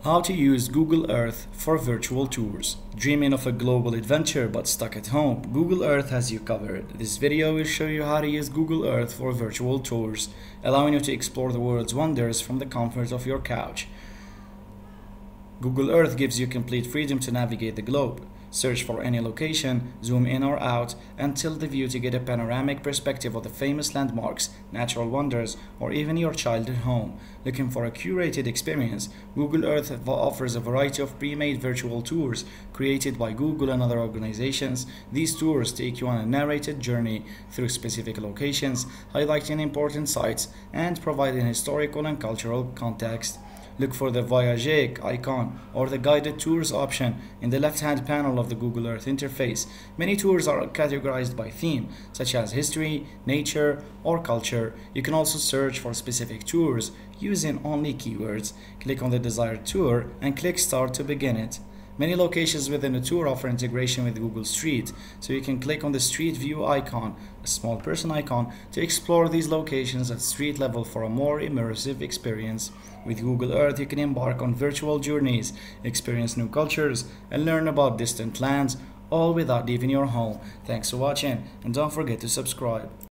How to use Google Earth for virtual tours. Dreaming of a global adventure but stuck at home? Google Earth has you covered. This video will show you how to use Google Earth for virtual tours, allowing you to explore the world's wonders from the comfort of your couch. Google Earth gives you complete freedom to navigate the globe. Search for any location, zoom in or out, and tilt the view to get a panoramic perspective of the famous landmarks, natural wonders, or even your childhood home. Looking for a curated experience? Google Earth offers a variety of pre-made virtual tours created by Google and other organizations. These tours take you on a narrated journey through specific locations, highlighting important sites and providing historical and cultural context. Look for the Voyage icon or the guided tours option in the left-hand panel of the Google Earth interface. Many tours are categorized by theme, such as history, nature, or culture. You can also search for specific tours using only keywords. Click on the desired tour and click Start to begin it. Many locations within the tour offer integration with Google Street, so you can click on the Street View icon, a small person icon, to explore these locations at street level for a more immersive experience. With Google Earth, you can embark on virtual journeys, experience new cultures, and learn about distant lands, all without leaving your home. Thanks for watching, and don't forget to subscribe.